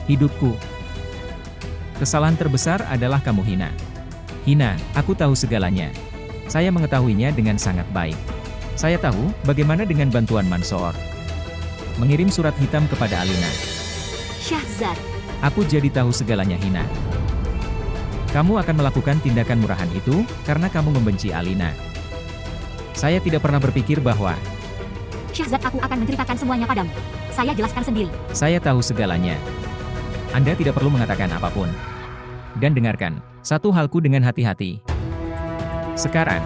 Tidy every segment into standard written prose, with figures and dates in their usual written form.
hidupku. Kesalahan terbesar adalah kamu Hina. Hina, aku tahu segalanya. Saya mengetahuinya dengan sangat baik. Saya tahu bagaimana dengan bantuan Mansoor mengirim surat hitam kepada Alina. Syahzad, Aku jadi tahu segalanya Hina. Kamu akan melakukan tindakan murahan itu karena kamu membenci Alina. Saya tidak pernah berpikir bahwa Syahzad, aku akan menceritakan semuanya padamu. Saya jelaskan sendiri. saya tahu segalanya. Anda tidak perlu mengatakan apapun. Dan dengarkan satu halku dengan hati-hati. Sekarang,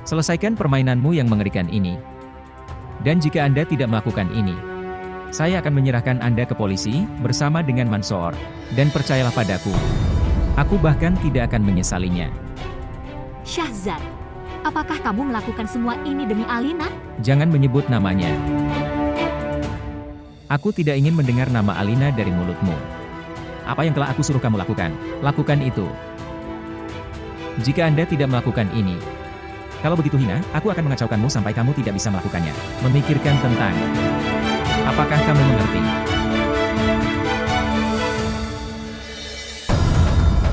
selesaikan permainanmu yang mengerikan ini. Dan jika Anda tidak melakukan ini, saya akan menyerahkan Anda ke polisi bersama dengan Mansoor. Dan percayalah padaku, aku bahkan tidak akan menyesalinya. Syahzad, apakah kamu melakukan semua ini demi Alina? Jangan menyebut namanya. Aku tidak ingin mendengar nama Alina dari mulutmu. Apa yang telah aku suruh kamu lakukan, lakukan itu. Jika Anda tidak melakukan ini, kalau begitu Hina, aku akan mengacaukanmu sampai kamu tidak bisa melakukannya. Memikirkan tentang, apakah kamu mengerti?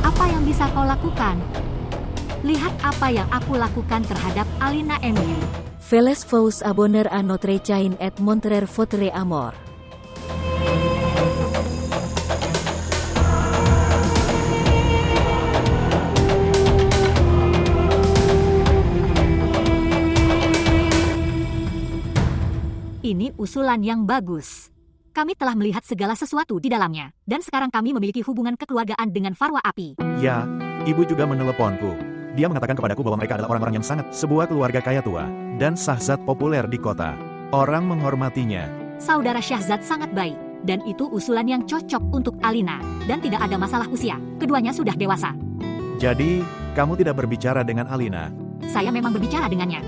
Apa yang bisa kau lakukan? Lihat apa yang aku lakukan terhadap Alina Emily. Veles vous abonner à notre chaîne et montrer votre amour. Ini usulan yang bagus. Kami telah melihat segala sesuatu di dalamnya, dan sekarang kami memiliki hubungan kekeluargaan dengan Farwa Api. Ya, ibu juga meneleponku. Dia mengatakan kepadaku bahwa mereka adalah orang-orang yang sangat sebuah keluarga kaya tua, dan Syahzad populer di kota. Orang menghormatinya. Saudara Syahzad sangat baik, dan itu usulan yang cocok untuk Alina, dan tidak ada masalah usia. Keduanya sudah dewasa. Jadi, kamu tidak berbicara dengan Alina. Saya memang berbicara dengannya,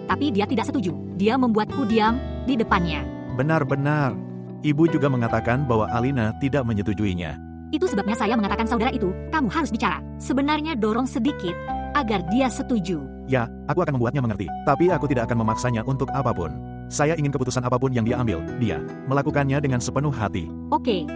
tapi dia tidak setuju. Dia membuatku diam di depannya. Benar-benar. Ibu juga mengatakan bahwa Alina tidak menyetujuinya. Itu sebabnya saya mengatakan saudara itu, kamu harus bicara. Sebenarnya dorong sedikit, agar dia setuju. Ya, aku akan membuatnya mengerti, tapi aku tidak akan memaksanya untuk apapun. Saya ingin keputusan apapun yang dia ambil, dia melakukannya dengan sepenuh hati. Oke.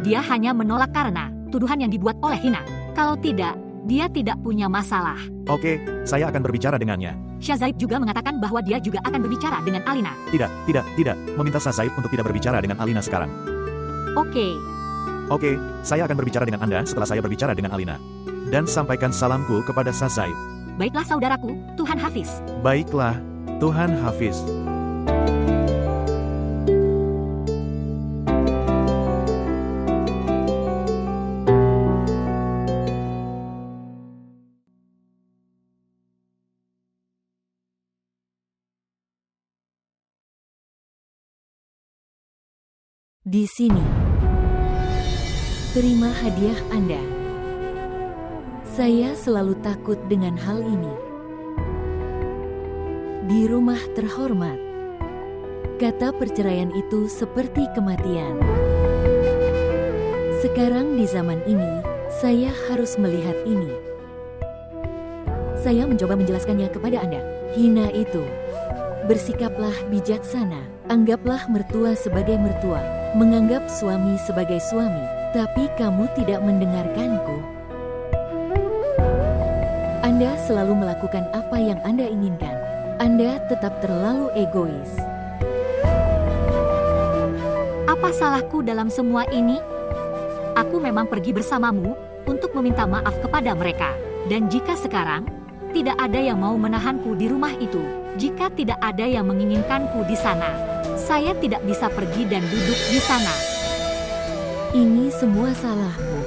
Dia hanya menolak karena tuduhan yang dibuat oleh Hina. Kalau tidak, dia tidak punya masalah. Oke, saya akan berbicara dengannya. Syahzaib juga mengatakan bahwa dia juga akan berbicara dengan Alina. Tidak. Meminta Syahzaib untuk tidak berbicara dengan Alina sekarang. Oke. Oke, saya akan berbicara dengan Anda setelah saya berbicara dengan Alina. Dan sampaikan salamku kepada Syahzaib. Baiklah saudaraku, Tuhan Hafiz. Baiklah, Tuhan Hafiz. Di sini, terima hadiah Anda. Saya selalu takut dengan hal ini. Di rumah terhormat, kata perceraian itu seperti kematian. Sekarang di zaman ini, saya harus melihat ini. Saya mencoba menjelaskannya kepada Anda. Hina itu, bersikaplah bijaksana, anggaplah mertua sebagai mertua, menganggap suami sebagai suami, tapi kamu tidak mendengarkanku. Anda selalu melakukan apa yang Anda inginkan. Anda tetap terlalu egois. Apa salahku dalam semua ini? Aku memang pergi bersamamu untuk meminta maaf kepada mereka. Dan jika sekarang tidak ada yang mau menahanku di rumah itu, jika tidak ada yang menginginkanku di sana, saya tidak bisa pergi dan duduk di sana. Ini semua salahmu.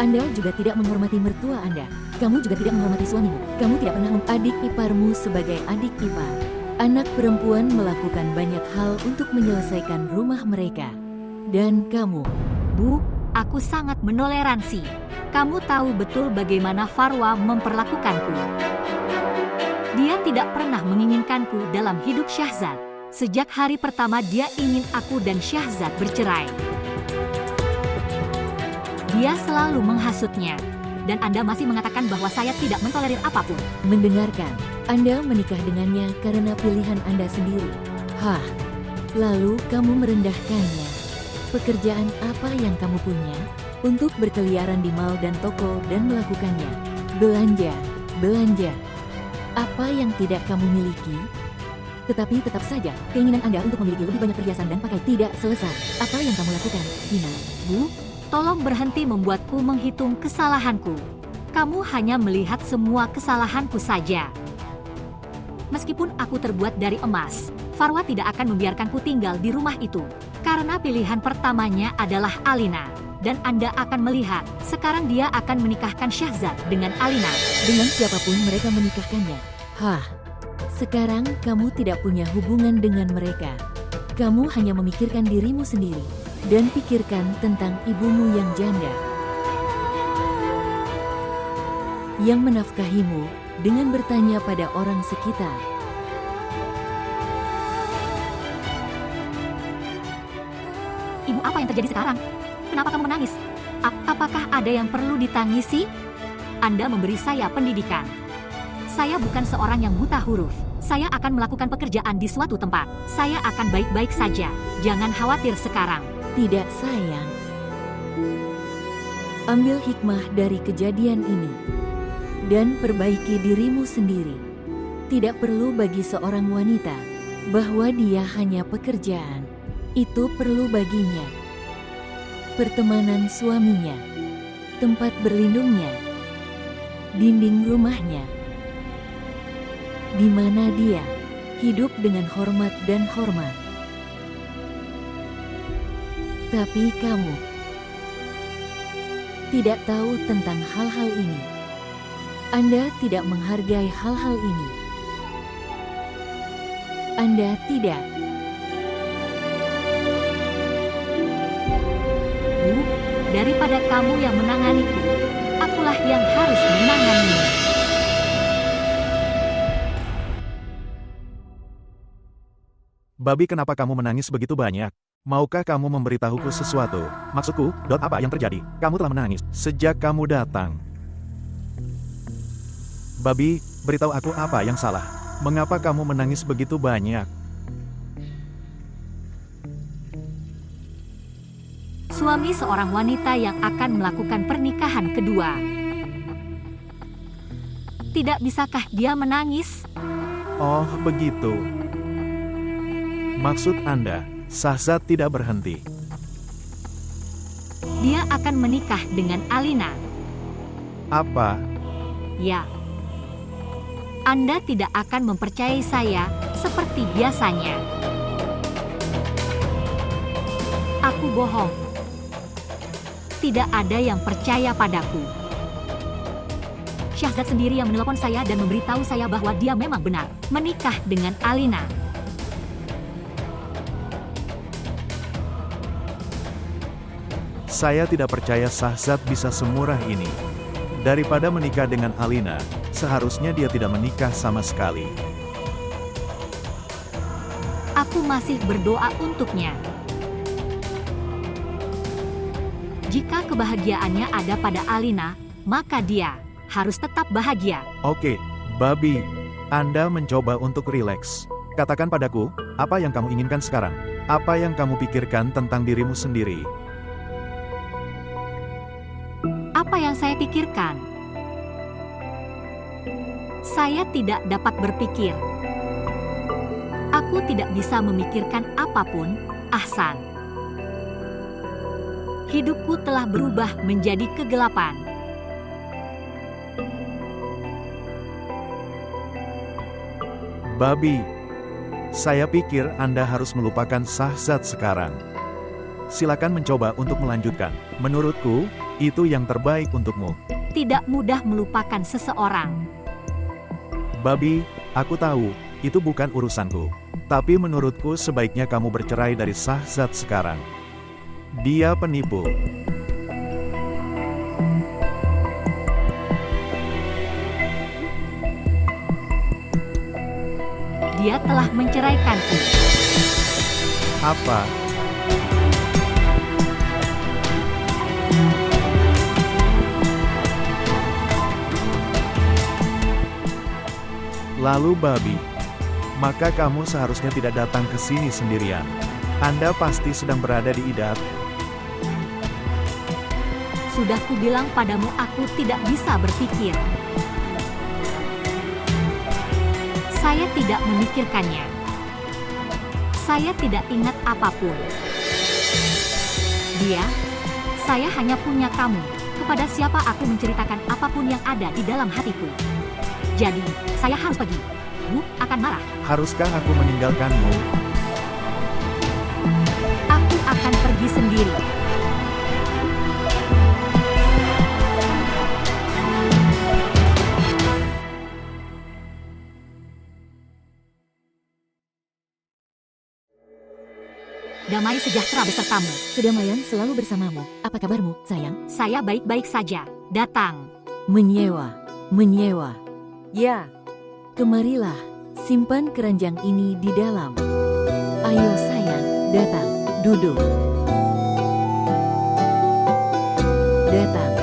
Anda juga tidak menghormati mertua Anda. Kamu juga tidak menghormati suamimu. Kamu tidak pernah adik iparmu sebagai adik ipar. Anak perempuan melakukan banyak hal untuk menyelesaikan rumah mereka. Dan kamu, Bu, aku sangat menoleransi. Kamu tahu betul bagaimana Farwa memperlakukanku. Dia tidak pernah menginginkanku dalam hidup Syahzad. Sejak hari pertama dia ingin aku dan Syahzad bercerai. Dia selalu menghasutnya. Dan Anda masih mengatakan bahwa saya tidak mentolerir apapun. mendengarkan, Anda menikah dengannya karena pilihan Anda sendiri. Hah, Lalu kamu merendahkannya. Pekerjaan apa yang kamu punya? Untuk berkeliaran di mal dan toko dan melakukannya. Belanja, belanja. Apa yang tidak kamu miliki? Tetapi tetap saja, keinginan Anda untuk memiliki lebih banyak perhiasan dan pakai tidak selesai. Apa yang kamu lakukan, Hina? Bu, tolong berhenti membuatku menghitung kesalahanku. Kamu hanya melihat semua kesalahanku saja. Meskipun aku terbuat dari emas, Farwa tidak akan membiarkanku tinggal di rumah itu. Karena pilihan pertamanya adalah Alina. Dan Anda akan melihat, sekarang dia akan menikahkan Syahzad dengan Alina. Dengan siapapun mereka menikahkannya. Hah, sekarang kamu tidak punya hubungan dengan mereka. Kamu hanya memikirkan dirimu sendiri. Dan pikirkan tentang ibumu yang janda. Yang menafkahimu dengan bertanya pada orang sekitar. Ibu, apa yang terjadi sekarang? Kenapa kamu menangis? Apakah ada yang perlu ditangisi? Anda memberi saya pendidikan. Saya bukan seorang yang buta huruf. Saya akan melakukan pekerjaan di suatu tempat. Saya akan baik-baik saja. Jangan khawatir sekarang. Tidak, sayang. Ambil hikmah dari kejadian ini. Dan perbaiki dirimu sendiri. Tidak perlu bagi seorang wanita bahwa dia hanya pekerjaan. Itu perlu baginya pertemanan suaminya, tempat berlindungnya, dinding rumahnya, di mana dia hidup dengan hormat dan hormat. Tapi kamu tidak tahu tentang hal-hal ini. Anda tidak menghargai hal-hal ini. Anda tidak. Bu, daripada kamu yang menanganiku, akulah yang harus menanganimu. Babi, kenapa kamu menangis begitu banyak? Maukah kamu memberitahuku sesuatu? Maksudku, apa yang terjadi? Kamu telah menangis sejak kamu datang. Babi, beritahu aku apa yang salah. Mengapa kamu menangis begitu banyak? Suami seorang wanita yang akan melakukan pernikahan kedua. Tidak bisakah dia menangis? Oh, begitu. Maksud Anda, Syahzad tidak berhenti. Dia akan menikah dengan Alina. Apa? Ya. Anda tidak akan mempercayai saya seperti biasanya. Aku bohong. Tidak ada yang percaya padaku. Syahzad sendiri yang menelpon saya dan memberitahu saya bahwa dia memang benar menikah dengan Alina. Saya tidak percaya Syahzad bisa semurah ini. Daripada menikah dengan Alina, seharusnya dia tidak menikah sama sekali. Aku masih berdoa untuknya. Jika kebahagiaannya ada pada Alina, maka dia harus tetap bahagia. Oke, Babi, Anda mencoba untuk rileks. Katakan padaku, apa yang kamu inginkan sekarang? Apa yang kamu pikirkan tentang dirimu sendiri? Apa yang saya pikirkan? Saya tidak dapat berpikir. Aku tidak bisa memikirkan apapun, Ahsan. Hidupku telah berubah menjadi kegelapan. Babi, saya pikir Anda harus melupakan Syahzad sekarang. Silakan mencoba untuk melanjutkan. Menurutku, itu yang terbaik untukmu. Tidak mudah melupakan seseorang. Babi, aku tahu, itu bukan urusanku. Tapi menurutku sebaiknya kamu bercerai dari Syahzad sekarang. Dia penipu. Dia telah menceraikanku. Apa? Lalu Babi, maka kamu seharusnya tidak datang ke sini sendirian. Anda pasti sedang berada di Idat. Sudah kubilang padamu aku tidak bisa berpikir. Saya tidak memikirkannya. Saya tidak ingat apapun. Saya hanya punya kamu. Kepada siapa aku menceritakan apapun yang ada di dalam hatiku. Jadi, saya harus pergi. Bu akan marah. Haruskah aku meninggalkanmu? Aku akan pergi sendiri. Damai sejahtera besertamu. Kedamaian selalu bersamamu. Apa kabarmu, sayang? Saya baik-baik saja. Datang. Menyewa. Ya, Kemarilah, simpan keranjang ini di dalam. Ayo sayang, datang, duduk. Datang.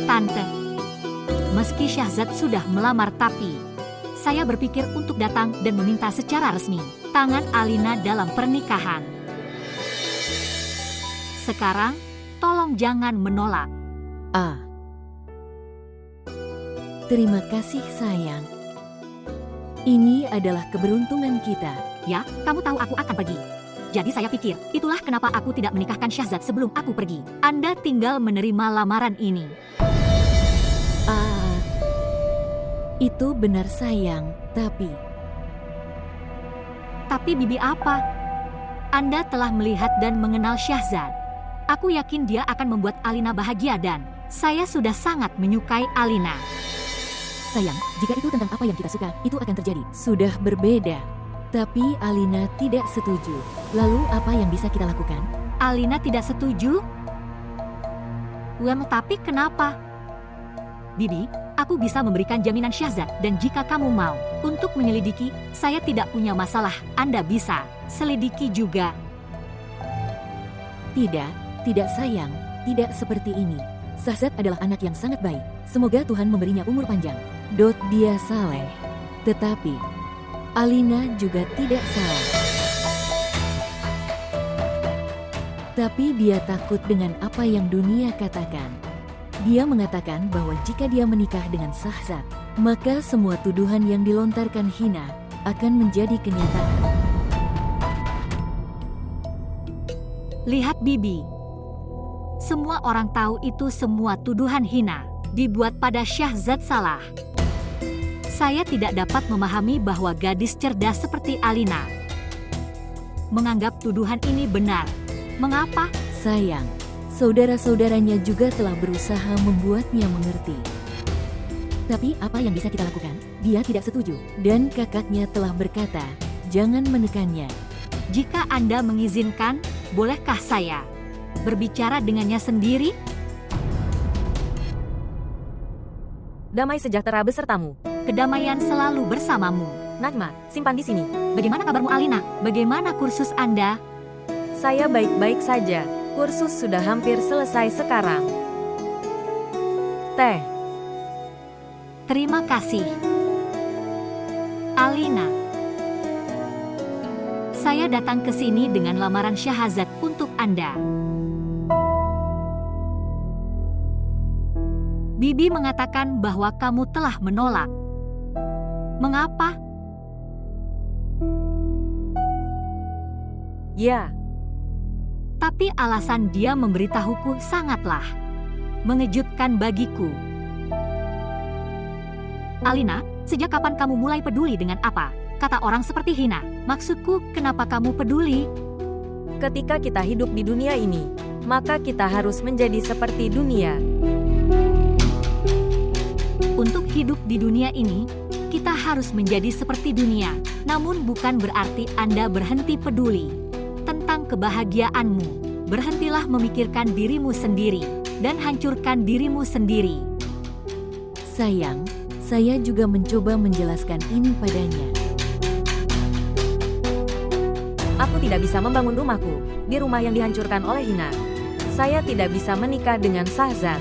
Tante. Meski Syahzad sudah melamar tapi saya berpikir untuk datang dan meminta secara resmi tangan Alina dalam pernikahan. Sekarang, tolong jangan menolak. Terima kasih sayang. Ini adalah keberuntungan kita. Ya, kamu tahu aku akan pergi. Jadi saya pikir, itulah kenapa aku tidak menikahkan Syahzad sebelum aku pergi. Anda tinggal menerima lamaran ini. Itu benar sayang, tapi Bibi apa? Anda telah melihat dan mengenal Syahzad. Aku yakin dia akan membuat Alina bahagia dan saya sudah sangat menyukai Alina. sayang, jika itu tentang apa yang kita suka, itu akan terjadi. Sudah berbeda. Tapi Alina tidak setuju. Lalu apa yang bisa kita lakukan? Alina tidak setuju? Tapi kenapa? Bibi, aku bisa memberikan jaminan Syahzad dan jika kamu mau untuk menyelidiki, saya tidak punya masalah. Anda bisa selidiki juga. Tidak sayang, tidak seperti ini. Syahzad adalah anak yang sangat baik. Semoga Tuhan memberinya umur panjang. Dia saleh. Tetapi Alina juga tidak salah. Tapi dia takut dengan apa yang dunia katakan. Dia mengatakan bahwa jika dia menikah dengan Syahzad, maka semua tuduhan yang dilontarkan hina akan menjadi kenyataan. Lihat Bibi. Semua orang tahu itu semua tuduhan hina dibuat pada Syahzad salah. Saya tidak dapat memahami bahwa gadis cerdas seperti Alina menganggap tuduhan ini benar. Mengapa? Sayang, saudara-saudaranya juga telah berusaha membuatnya mengerti. Tapi apa yang bisa kita lakukan? Dia tidak setuju, dan kakaknya telah berkata, jangan menekannya. Jika Anda mengizinkan, bolehkah saya berbicara dengannya sendiri? damai sejahtera besertamu. Kedamaian selalu bersamamu. Najma, simpan di sini. Bagaimana kabarmu Alina? Bagaimana kursus Anda? Saya baik-baik saja. Kursus sudah hampir selesai sekarang. Teh. Terima kasih. Alina. Saya datang ke sini dengan lamaran Syahzad untuk Anda. Bibi mengatakan bahwa kamu telah menolak. Mengapa? Ya, Tapi alasan dia memberitahuku sangatlah mengejutkan bagiku. Alina, sejak kapan kamu mulai peduli dengan apa? Kata orang seperti hina. Maksudku, kenapa kamu peduli? ketika kita hidup di dunia ini, maka kita harus menjadi seperti dunia. Untuk hidup di dunia ini, kita harus menjadi seperti dunia. Namun bukan berarti Anda berhenti peduli tentang kebahagiaanmu. Berhentilah memikirkan dirimu sendiri dan hancurkan dirimu sendiri. Sayang, saya juga mencoba menjelaskan ini padanya. Aku tidak bisa membangun rumahku di rumah yang dihancurkan oleh hina. Saya tidak bisa menikah dengan Syahzad.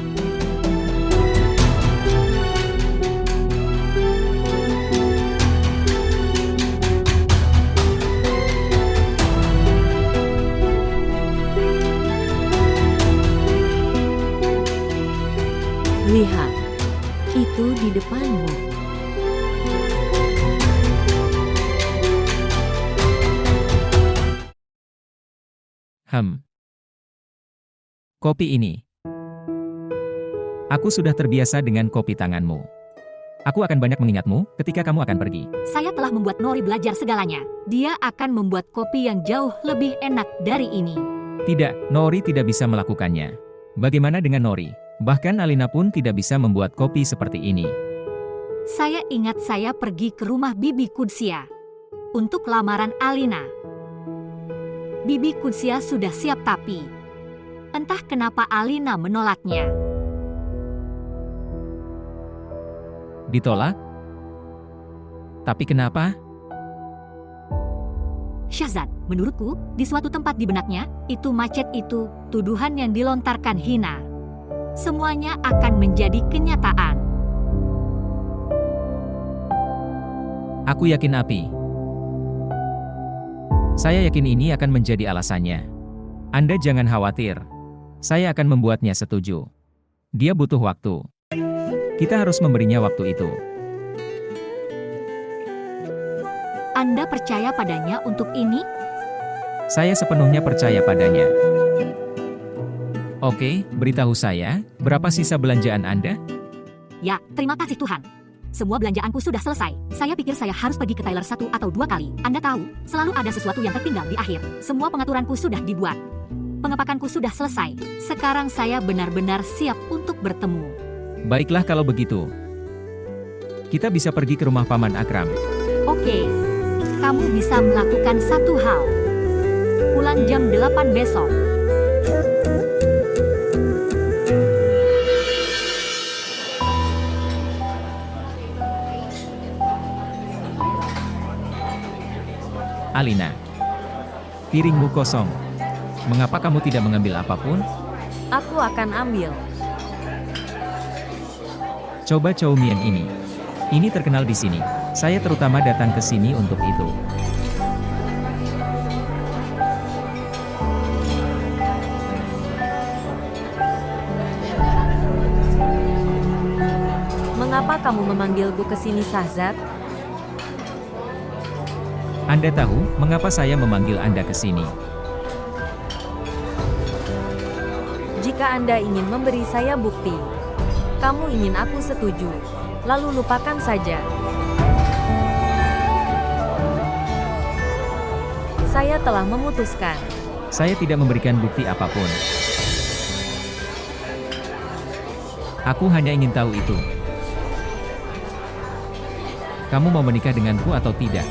itu di depanmu. Kopi ini. Aku sudah terbiasa dengan kopi tanganmu. Aku akan banyak mengingatmu ketika kamu akan pergi. Saya telah membuat Nori belajar segalanya. Dia akan membuat kopi yang jauh lebih enak dari ini. Tidak, Nori tidak bisa melakukannya. Bagaimana dengan Nori? Bahkan Alina pun tidak bisa membuat kopi seperti ini. Saya ingat saya pergi ke rumah Bibi Kudsia untuk lamaran Alina. Bibi Kudsia sudah siap tapi entah kenapa Alina menolaknya. Ditolak? Tapi kenapa? Syahzad, menurutku, di suatu tempat di benaknya, itu macet itu, tuduhan yang dilontarkan hina. Semuanya akan menjadi kenyataan. Aku yakin Api. Saya yakin ini akan menjadi alasannya. Anda jangan khawatir. Saya akan membuatnya setuju. Dia butuh waktu. Kita harus memberinya waktu itu. Anda percaya padanya untuk ini? Saya sepenuhnya percaya padanya. Oke, beritahu saya, berapa sisa belanjaan Anda? Ya, terima kasih Tuhan. Semua belanjaanku sudah selesai. Saya pikir saya harus pergi ke Tyler 1 atau 2 kali. Anda tahu, selalu ada sesuatu yang tertinggal di akhir. Semua pengaturanku sudah dibuat. Pengepakanku sudah selesai. Sekarang saya benar-benar siap untuk bertemu. Baiklah kalau begitu. Kita bisa pergi ke rumah Paman Akram. Oke, kamu bisa melakukan satu hal. Pulang jam 8 besok. Alina, piringmu kosong. Mengapa kamu tidak mengambil apapun? Aku akan ambil. Coba chow mein ini. Ini terkenal di sini. Saya terutama datang ke sini untuk itu. Mengapa kamu memanggilku ke sini, Syahzad? Anda tahu mengapa saya memanggil Anda ke sini? Jika Anda ingin memberi saya bukti, kamu ingin aku setuju, lalu lupakan saja. Saya telah memutuskan. Saya tidak memberikan bukti apapun. Aku hanya ingin tahu itu. Kamu mau menikah denganku atau tidak?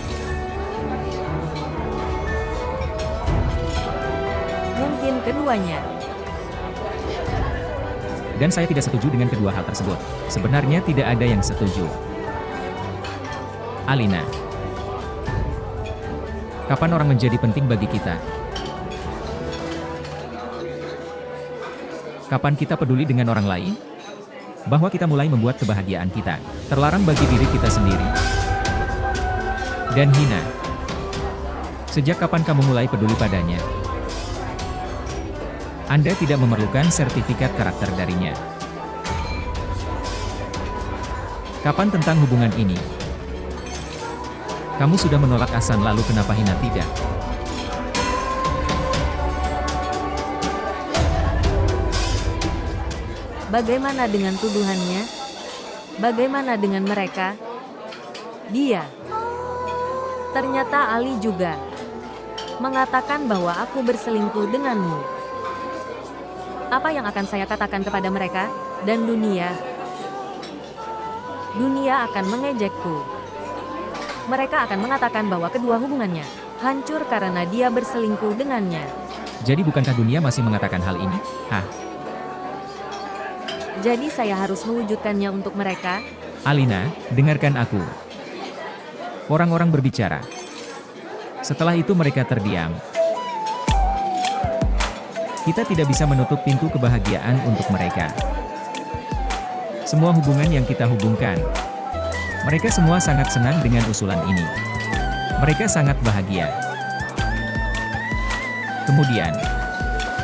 Mungkin keduanya. Dan saya tidak setuju dengan kedua hal tersebut. Sebenarnya tidak ada yang setuju. Alina. Kapan orang menjadi penting bagi kita? Kapan kita peduli dengan orang lain? Bahwa kita mulai membuat kebahagiaan kita terlarang bagi diri kita sendiri. Dan hina. Sejak kapan kamu mulai peduli padanya? Anda tidak memerlukan sertifikat karakter darinya. Kapan tentang hubungan ini? Kamu sudah menolak Ahsan lalu kenapa Hina tidak? Bagaimana dengan tuduhannya? Bagaimana dengan mereka? Dia. Ternyata Ali juga mengatakan bahwa aku berselingkuh denganmu. Apa yang akan saya katakan kepada mereka dan dunia? Dunia akan mengejekku. Mereka akan mengatakan bahwa kedua hubungannya hancur karena dia berselingkuh dengannya. Jadi bukankah dunia masih mengatakan hal ini? Hah? Jadi saya harus mewujudkannya untuk mereka? Alina, dengarkan aku. Orang-orang berbicara. Setelah itu mereka terdiam. Kita tidak bisa menutup pintu kebahagiaan untuk mereka. Semua hubungan yang kita hubungkan. Mereka semua sangat senang dengan usulan ini. Mereka sangat bahagia. Kemudian,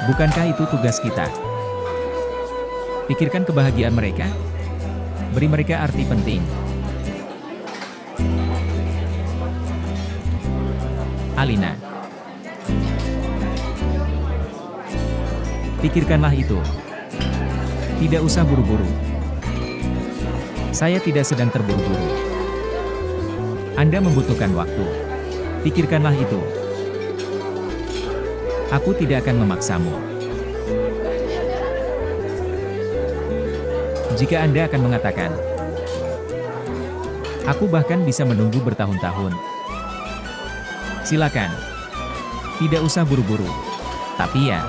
bukankah itu tugas kita? Pikirkan kebahagiaan mereka. Beri mereka arti penting. Alina. Pikirkanlah itu. Tidak usah buru-buru. Saya tidak sedang terburu-buru. Anda membutuhkan waktu. Pikirkanlah itu. Aku tidak akan memaksamu. Jika Anda akan mengatakan, aku bahkan bisa menunggu bertahun-tahun. Silakan. Tidak usah buru-buru. Tapi ya,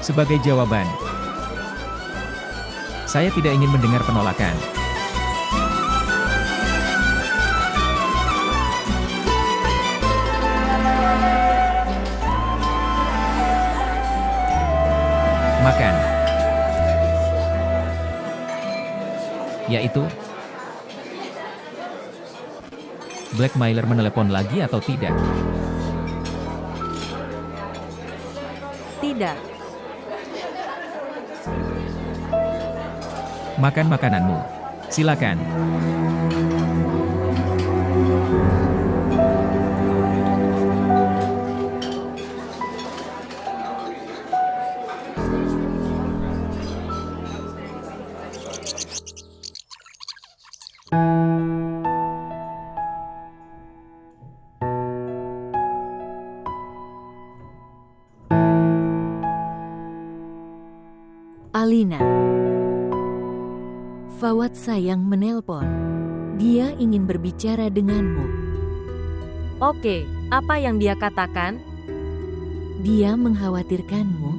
sebagai jawaban, saya tidak ingin mendengar penolakan. Makan. Yaitu, blackmailer menelepon lagi atau tidak? Tidak. Makan makananmu. Silakan. Alina. Fawad sayang menelpon. Dia ingin berbicara denganmu. Oke, apa yang dia katakan? Dia mengkhawatirkanmu.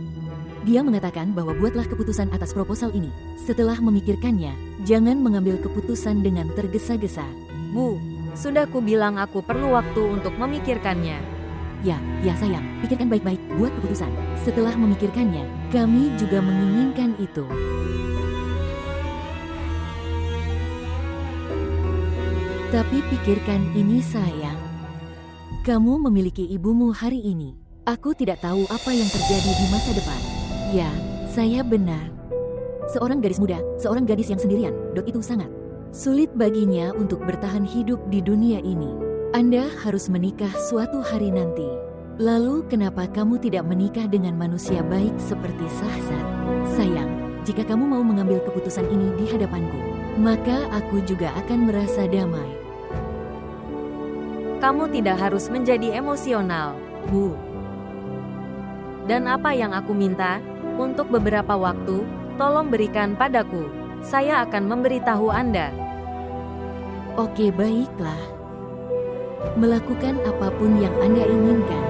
Dia mengatakan bahwa buatlah keputusan atas proposal ini. Setelah memikirkannya, jangan mengambil keputusan dengan tergesa-gesa. Bu, sudah ku bilang aku perlu waktu untuk memikirkannya. Ya sayang, pikirkan baik-baik, buat keputusan. Setelah memikirkannya, kami juga menginginkan itu. Tapi pikirkan ini sayang. Kamu memiliki ibumu hari ini. Aku tidak tahu apa yang terjadi di masa depan. Ya, saya benar. Seorang gadis muda, seorang gadis yang sendirian, itu sangat sulit baginya untuk bertahan hidup di dunia ini. Anda harus menikah suatu hari nanti. Lalu kenapa kamu tidak menikah dengan manusia baik seperti Shahzad? Sayang, jika kamu mau mengambil keputusan ini di hadapanku, maka aku juga akan merasa damai. Kamu tidak harus menjadi emosional, Bu. Dan apa yang aku minta? Untuk beberapa waktu, tolong berikan padaku. Saya akan memberitahu Anda. Oke, baiklah. Melakukan apapun yang Anda inginkan.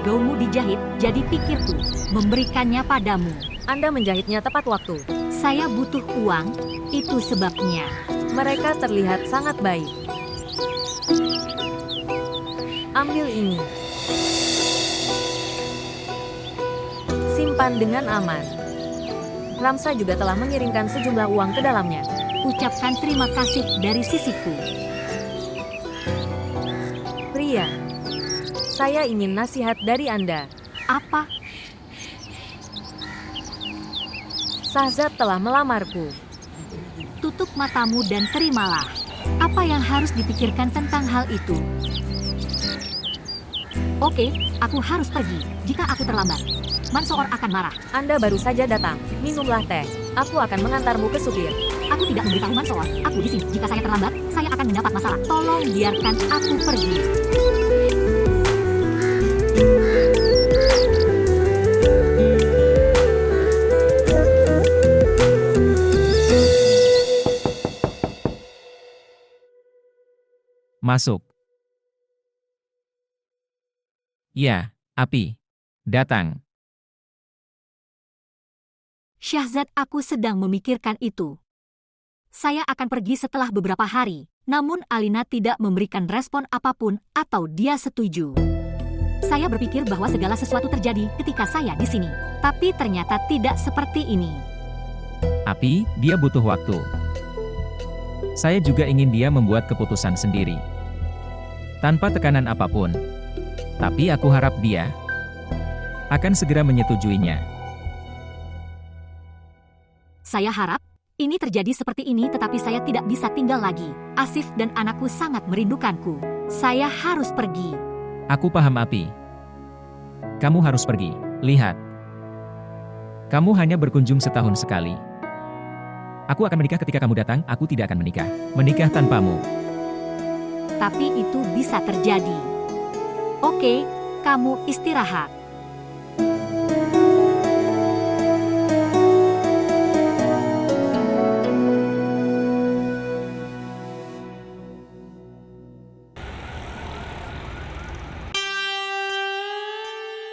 Gaunmu dijahit, jadi pikirku memberikannya padamu. Anda menjahitnya tepat waktu. Saya butuh uang, itu sebabnya. Mereka terlihat sangat baik. Ambil ini. Simpan dengan aman. Ramsa juga telah mengirimkan sejumlah uang ke dalamnya. Ucapkan terima kasih dari sisiku. Pria, saya ingin nasihat dari Anda. Apa? Shahzad telah melamarku. Tutup matamu dan terimalah. Apa yang harus dipikirkan tentang hal itu? Oke, aku harus pergi. Jika aku terlambat, Mansoor akan marah. Anda baru saja datang. Minumlah teh. Aku akan mengantarmu ke supir. Aku tidak memberitahu Mansoor. Aku di sini. Jika saya terlambat, saya akan mendapat masalah. Tolong biarkan aku pergi. Masuk. Ya, Api. Datang. Shahzad, aku sedang memikirkan itu. Saya akan pergi setelah beberapa hari, namun Alina tidak memberikan respon apapun atau dia setuju. Saya berpikir bahwa segala sesuatu terjadi ketika saya di sini, tapi ternyata tidak seperti ini. Api, dia butuh waktu. Saya juga ingin dia membuat keputusan sendiri. Tanpa tekanan apapun. Tapi aku harap dia akan segera menyetujuinya. Saya harap ini terjadi seperti ini, tetapi saya tidak bisa tinggal lagi. Asif dan anakku sangat merindukanku. Saya harus pergi. Aku paham, Api. Kamu harus pergi. Lihat. Kamu hanya berkunjung setahun sekali. Aku akan menikah ketika kamu datang, aku tidak akan menikah. Menikah tanpamu. Tapi itu bisa terjadi. Oke, kamu istirahat.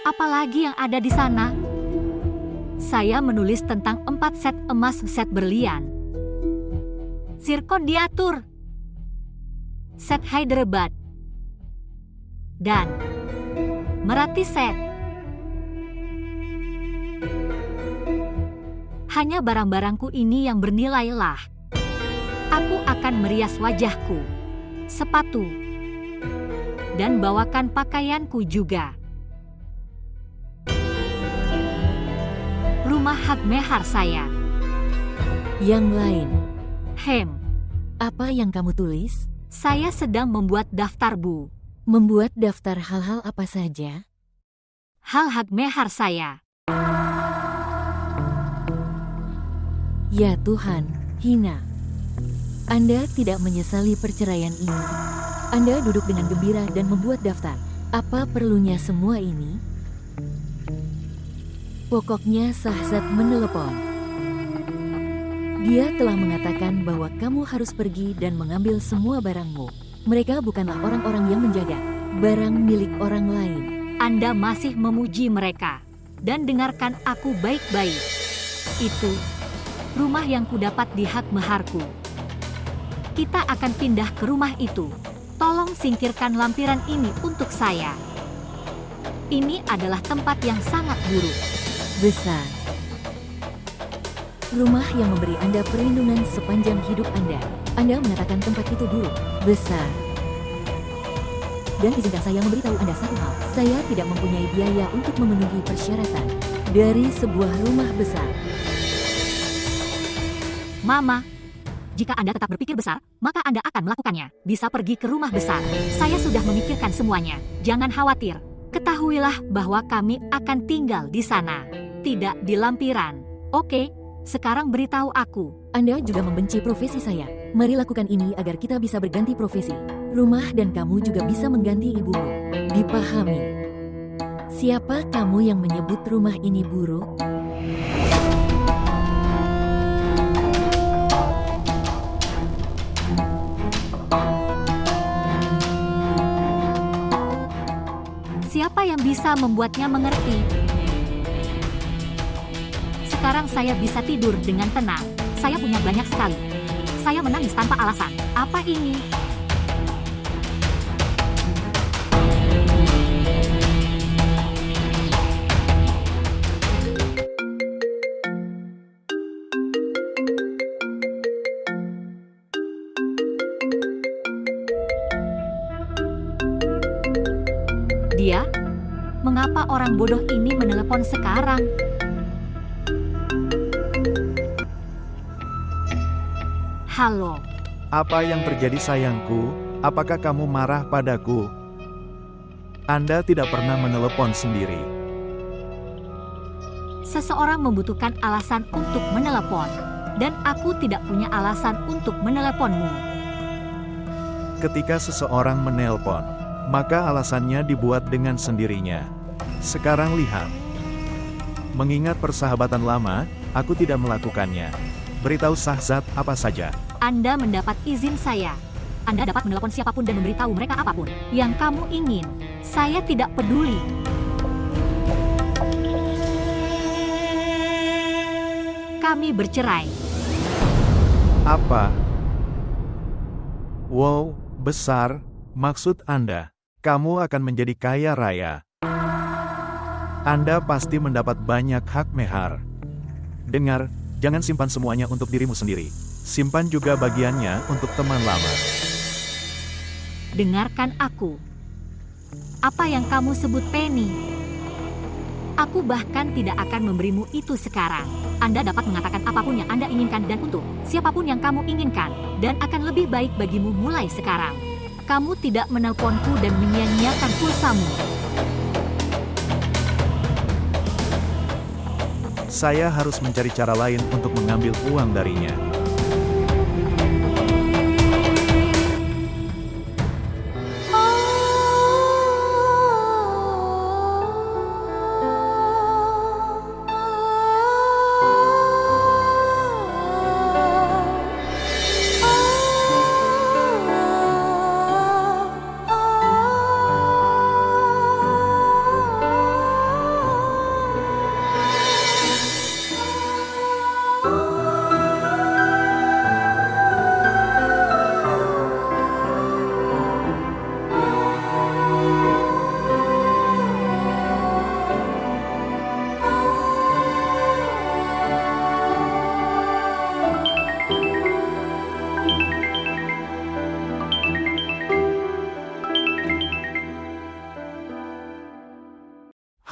Apalagi yang ada di sana? Saya menulis tentang 4 set emas set berlian. Zirkon diatur. Set Hyderabad. Dan Merati set. Hanya barang-barangku ini yang bernilai lah. Aku akan merias wajahku, sepatu, dan bawakan pakaianku juga. Rumah hak mehar saya. Yang lain, Apa apa yang kamu tulis? saya sedang membuat daftar, Bu. Membuat daftar hal-hal apa saja? Hal hak mehar saya. Ya Tuhan, Hina. Anda tidak menyesali perceraian ini. Anda duduk dengan gembira dan membuat daftar. Apa perlunya semua ini? Pokoknya Sahzad menelepon. Dia telah mengatakan bahwa kamu harus pergi dan mengambil semua barangmu. Mereka bukanlah orang-orang yang menjaga barang milik orang lain. Anda masih memuji mereka. Dan dengarkan aku baik-baik. Itu rumah yang kudapat di hak meharku. Kita akan pindah ke rumah itu. Tolong singkirkan lampiran ini untuk saya. Ini adalah tempat yang sangat buruk. Besar. Rumah yang memberi Anda perlindungan sepanjang hidup Anda. Anda mengatakan tempat itu buruk, besar. Dan izinkan saya memberitahu Anda satu hal. Saya tidak mempunyai biaya untuk memenuhi persyaratan dari sebuah rumah besar. Mama, jika Anda tetap berpikir besar, maka Anda akan melakukannya. Bisa pergi ke rumah besar. Saya sudah memikirkan semuanya. Jangan khawatir. Ketahuilah bahwa kami akan tinggal di sana, tidak di lampiran. Oke, sekarang beritahu aku. Anda juga membenci profesi saya. Mari lakukan ini agar kita bisa berganti profesi. Rumah dan kamu juga bisa mengganti ibumu. Dipahami. Siapa kamu yang menyebut rumah ini buruk? Siapa yang bisa membuatnya mengerti? Sekarang saya bisa tidur dengan tenang. Saya punya banyak sekali. Saya menangis tanpa alasan. Apa ini? Dia? Mengapa orang bodoh ini menelepon sekarang? Halo, Apa yang terjadi sayangku? Apakah kamu marah padaku? Anda tidak pernah menelepon sendiri. seseorang membutuhkan alasan untuk menelepon, dan aku tidak punya alasan untuk meneleponmu. Ketika seseorang menelpon, maka alasannya dibuat dengan sendirinya. Sekarang lihat. Mengingat persahabatan lama, aku tidak melakukannya. Beritahu Sahzad apa saja. Anda mendapat izin saya. Anda dapat menelepon siapapun dan memberitahu mereka apapun yang kamu ingin. Saya tidak peduli. Kami bercerai. Apa? Wow, besar, maksud Anda. Kamu akan menjadi kaya raya. Anda pasti mendapat banyak hak mehar. Dengar, jangan simpan semuanya untuk dirimu sendiri. Simpan juga bagiannya untuk teman lama. Dengarkan aku. Apa yang kamu sebut Penny? Aku bahkan tidak akan memberimu itu sekarang. Anda dapat mengatakan apapun yang Anda inginkan dan untuk siapapun yang kamu inginkan. Dan akan lebih baik bagimu mulai sekarang. Kamu tidak menelponku dan menyia-nyiakan pulsamu. Saya harus mencari cara lain untuk mengambil uang darinya.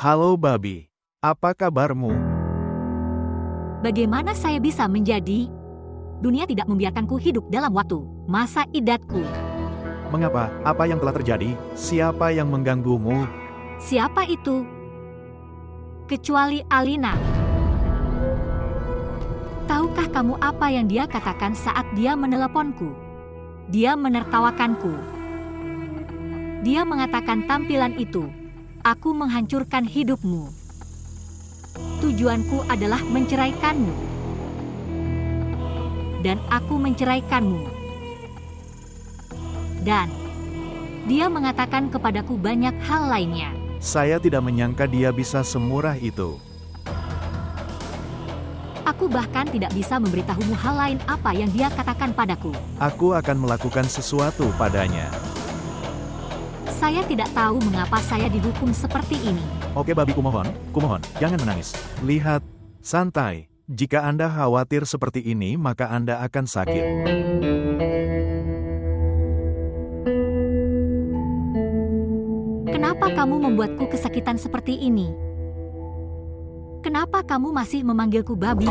Halo Babi, apa kabarmu? Bagaimana saya bisa menjadi? Dunia tidak membiarkanku hidup dalam waktu masa idatku. Mengapa? Apa yang telah terjadi? Siapa yang mengganggumu? Siapa itu? Kecuali Alina. Tahukah kamu apa yang dia katakan saat dia meneleponku? Dia menertawakanku. Dia mengatakan tampilan itu. Aku menghancurkan hidupmu. Tujuanku adalah menceraikanmu. Dan aku menceraikanmu. Dan dia mengatakan kepadaku banyak hal lainnya. Saya tidak menyangka dia bisa semurah itu. Aku bahkan tidak bisa memberitahumu hal lain apa yang dia katakan padaku. Aku akan melakukan sesuatu padanya. Saya tidak tahu mengapa saya dihukum seperti ini. Oke Babi, kumohon, jangan menangis. Lihat, santai. Jika Anda khawatir seperti ini, maka Anda akan sakit. Kenapa kamu membuatku kesakitan seperti ini? Kenapa kamu masih memanggilku babi?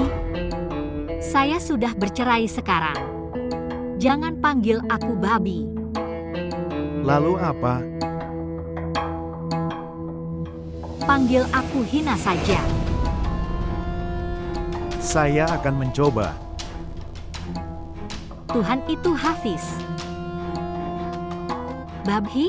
Saya sudah bercerai sekarang. Jangan panggil aku babi. Lalu apa? Panggil aku Hina saja. Saya akan mencoba. Tuhan itu Hafiz. Babhi?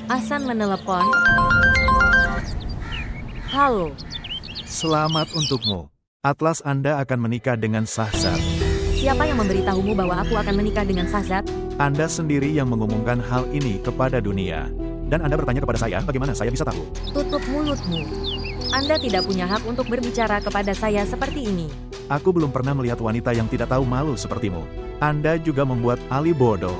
Hasan menelepon. Halo. Selamat untukmu. Atlas Anda akan menikah dengan Shahzad. Siapa yang memberitahumu bahwa aku akan menikah dengan Shahzad? Anda sendiri yang mengumumkan hal ini kepada dunia. Dan Anda bertanya kepada saya, bagaimana saya bisa tahu? Tutup mulutmu. Anda tidak punya hak untuk berbicara kepada saya seperti ini. Aku belum pernah melihat wanita yang tidak tahu malu sepertimu. Anda juga membuat Ali bodoh.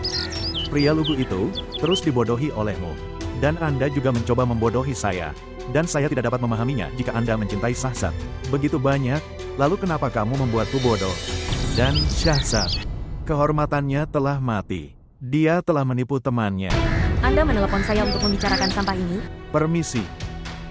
Pria lugu itu terus dibodohi olehmu. Dan Anda juga mencoba membodohi saya. Dan saya tidak dapat memahaminya jika Anda mencintai Shahzad begitu banyak, lalu kenapa kamu membuatku bodoh? Dan Shahzad, kehormatannya telah mati. Dia telah menipu temannya. Anda menelepon saya untuk membicarakan sampah ini? Permisi.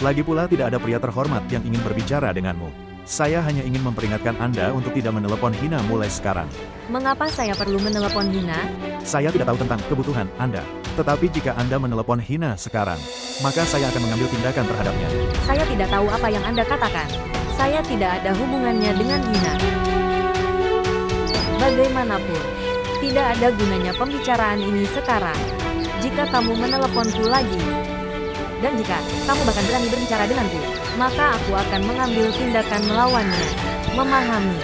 Lagi pula tidak ada pria terhormat yang ingin berbicara denganmu. Saya hanya ingin memperingatkan Anda untuk tidak menelepon Hina mulai sekarang. Mengapa saya perlu menelepon Hina? Saya tidak tahu tentang kebutuhan Anda. Tetapi jika Anda menelepon Hina sekarang, maka saya akan mengambil tindakan terhadapnya. Saya tidak tahu apa yang Anda katakan. Saya tidak ada hubungannya dengan Hina. Bagaimanapun, tidak ada gunanya pembicaraan ini sekarang. Jika kamu meneleponku lagi, dan jika kamu bahkan berani berbicara denganku, maka aku akan mengambil tindakan melawannya. Memahami?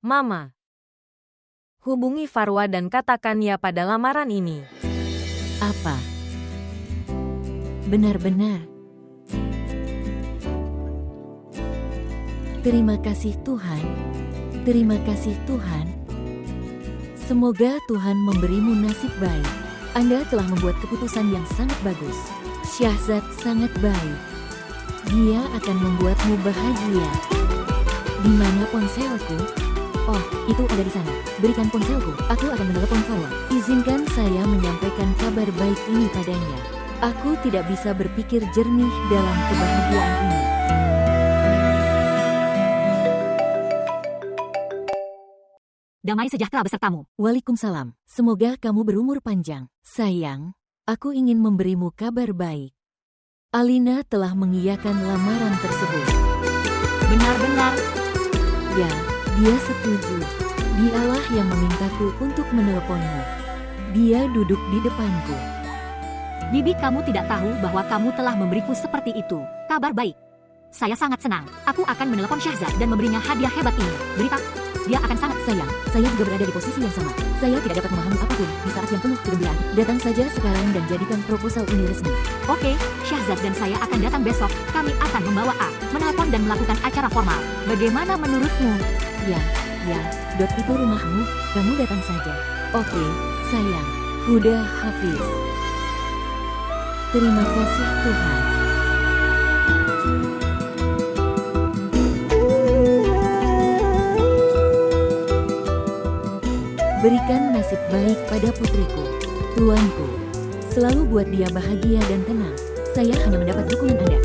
Mama. Hubungi Farwa dan katakan ya pada lamaran ini. Apa? Benar-benar. Terima kasih Tuhan. Terima kasih Tuhan. Semoga Tuhan memberimu nasib baik. Anda telah membuat keputusan yang sangat bagus. Syahzad sangat baik. Dia akan membuatmu bahagia. Di mana ponselku? Oh, itu ada di sana. Berikan ponselku. Aku akan menelepon Farwa. Izinkan saya menyampaikan kabar baik ini padanya. Aku tidak bisa berpikir jernih dalam kebahagiaan ini. Damai sejahtera besertamu. Waalaikumsalam. Semoga kamu berumur panjang. Sayang, aku ingin memberimu kabar baik. Alina telah mengiyakan lamaran tersebut. Benar-benar. Ya, dia setuju. Dialah yang memintaku untuk meneleponmu. Dia duduk di depanku. Bibi, kamu tidak tahu bahwa kamu telah memberiku seperti itu. Kabar baik. Saya sangat senang. Aku akan menelepon Syahzad dan memberinya hadiah hebat ini. Berita, dia akan sangat sayang. Saya juga berada di posisi yang sama. Saya tidak dapat memahami apapun di saat yang penuh kegembiraan. Datang saja sekarang dan jadikan proposal ini resmi. Oke, Syahzad dan saya akan datang besok. Kami akan membawa A, menelepon dan melakukan acara formal. Bagaimana menurutmu? Ya. Dot itu rumahmu. Kamu datang saja. Oke, sayang. Huda Hafiz. Terima kasih Tuhan. Berikan nasib baik pada putriku, tuanku. Selalu buat dia bahagia dan tenang. Saya hanya mendapat dukungan Anda.